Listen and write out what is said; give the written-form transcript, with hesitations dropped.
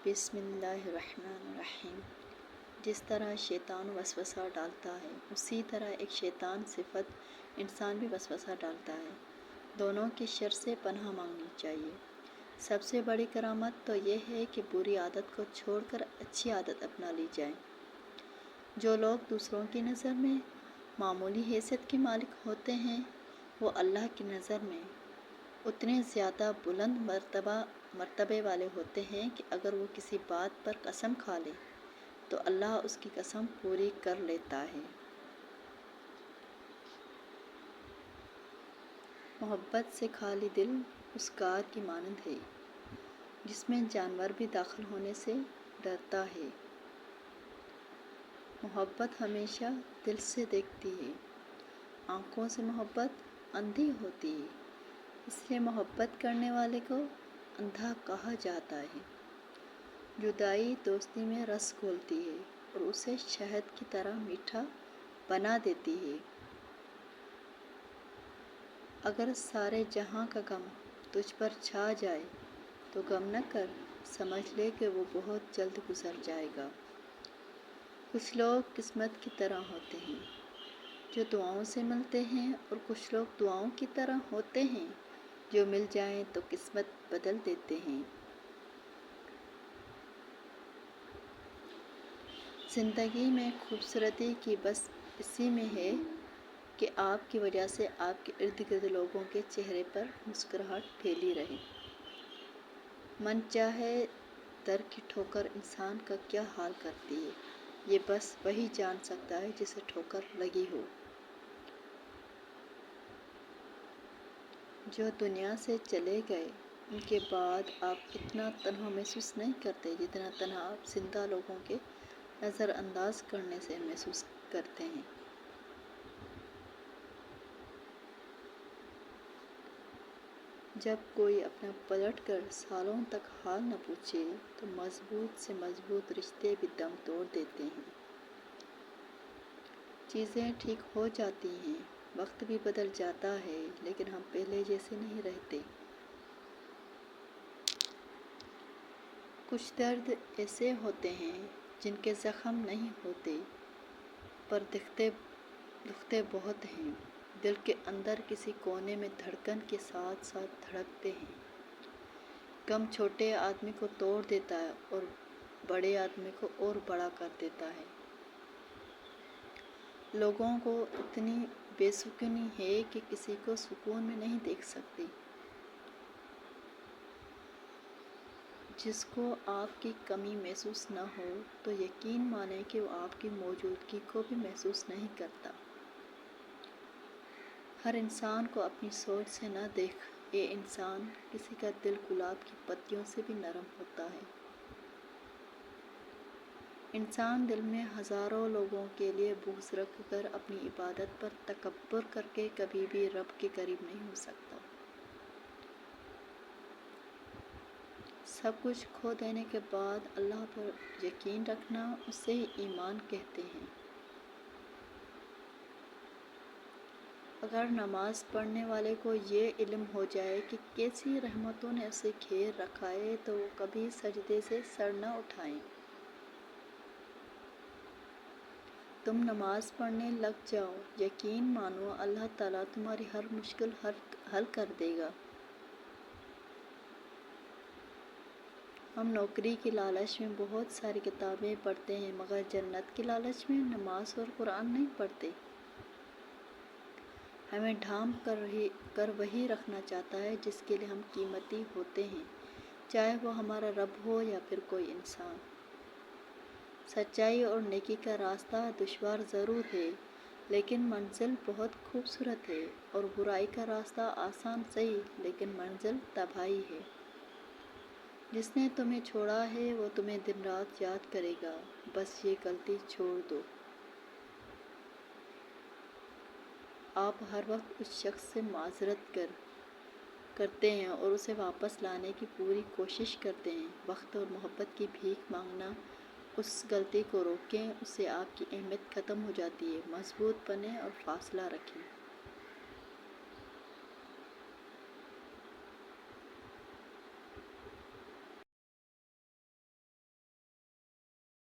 بسم اللہ الرحمن الرحیم۔ جس طرح شیطان وسوسہ ڈالتا ہے اسی طرح ایک شیطان صفت انسان بھی وسوسہ ڈالتا ہے۔ دونوں کی شر سے پناہ مانگنی چاہیے۔ سب سے بڑی کرامت تو یہ ہے کہ بری عادت کو چھوڑ کر اچھی عادت اپنا لی جائے۔ جو لوگ دوسروں کی نظر میں معمولی حیثیت کے مالک ہوتے ہیں وہ اللہ کی نظر میں اتنے زیادہ بلند مرتبے والے ہوتے ہیں کہ اگر وہ کسی بات پر قسم کھا لے تو اللہ اس کی قسم پوری کر لیتا ہے۔ محبت سے خالی دل اس غار کی مانند ہے جس میں جانور بھی داخل ہونے سے ڈرتا ہے۔ محبت ہمیشہ دل سے دیکھتی ہے، آنکھوں سے محبت اندھی ہوتی ہے، اس لیے محبت کرنے والے کو اندھا کہا جاتا ہے۔ جدائی دوستی میں رس گھولتی ہے اور اسے شہد کی طرح میٹھا بنا دیتی ہے۔ اگر سارے جہاں کا غم تجھ پر چھا جائے تو غم نہ کر، سمجھ لے کہ وہ بہت جلد گزر جائے گا۔ کچھ لوگ قسمت کی طرح ہوتے ہیں جو دعاؤں سے ملتے ہیں اور کچھ لوگ دعاؤں کی طرح ہوتے ہیں جو مل جائیں تو قسمت بدل دیتے ہیں۔ زندگی میں خوبصورتی کی بس اسی میں ہے کہ آپ کی وجہ سے آپ کے ارد گرد لوگوں کے چہرے پر مسکراہٹ پھیلی رہے۔ من چاہے در کی ٹھوکر انسان کا کیا حال کرتی ہے یہ بس وہی جان سکتا ہے جسے ٹھوکر لگی ہو۔ جو دنیا سے چلے گئے ان کے بعد آپ اتنا تنہا محسوس نہیں کرتے جتنا تنہا آپ زندہ لوگوں کے نظر انداز کرنے سے محسوس کرتے ہیں۔ جب کوئی اپنا پلٹ کر سالوں تک حال نہ پوچھے تو مضبوط سے مضبوط رشتے بھی دم توڑ دیتے ہیں۔ چیزیں ٹھیک ہو جاتی ہیں، وقت بھی بدل جاتا ہے لیکن ہم پہلے جیسے نہیں رہتے۔ کچھ درد ایسے ہوتے ہیں جن کے زخم نہیں ہوتے پر دکھتے بہت ہیں، دل کے اندر کسی کونے میں دھڑکن کے ساتھ ساتھ دھڑکتے ہیں۔ غم چھوٹے آدمی کو توڑ دیتا ہے اور بڑے آدمی کو اور بڑا کر دیتا ہے۔ لوگوں کو اتنی بے سکونی ہے کہ کسی کو سکون میں نہیں دیکھ سکتے۔ جس کو آپ کی کمی محسوس نہ ہو تو یقین مانیں کہ وہ آپ کی موجودگی کو بھی محسوس نہیں کرتا۔ ہر انسان کو اپنی سوچ سے نہ دیکھ، اے انسان، کسی کا دل گلاب کی پتیوں سے بھی نرم ہوتا ہے۔ انسان دل میں ہزاروں لوگوں کے لیے بغض رکھ کر اپنی عبادت پر تکبر کر کے کبھی بھی رب کے قریب نہیں ہو سکتا۔ سب کچھ کھو دینے کے بعد اللہ پر یقین رکھنا اسے ہی ایمان کہتے ہیں۔ اگر نماز پڑھنے والے کو یہ علم ہو جائے کہ کیسی رحمتوں نے اسے گھیر رکھا ہے تو وہ کبھی سجدے سے سر نہ اٹھائے۔ تم نماز پڑھنے لگ جاؤ، یقین مانو اللہ تعالیٰ تمہاری ہر مشکل حل کر دے گا۔ ہم نوکری کی لالچ میں بہت ساری کتابیں پڑھتے ہیں مگر جنت کی لالچ میں نماز اور قرآن نہیں پڑھتے۔ ہمیں ڈھانپ کر وہی رکھنا چاہتا ہے جس کے لیے ہم قیمتی ہوتے ہیں، چاہے وہ ہمارا رب ہو یا پھر کوئی انسان۔ سچائی اور نیکی کا راستہ دشوار ضرور ہے لیکن منزل بہت خوبصورت ہے، اور برائی کا راستہ آسان صحیح لیکن منزل تباہی ہے۔ جس نے تمہیں چھوڑا ہے وہ تمہیں دن رات یاد کرے گا، بس یہ غلطی چھوڑ دو۔ آپ ہر وقت اس شخص سے معذرت کرتے ہیں اور اسے واپس لانے کی پوری کوشش کرتے ہیں۔ وقت اور محبت کی بھیک مانگنا اس غلطی کو روکیں، اس سے آپ کی اہمیت ختم ہو جاتی ہے۔ مضبوط بنیں اور فاصلہ رکھیں۔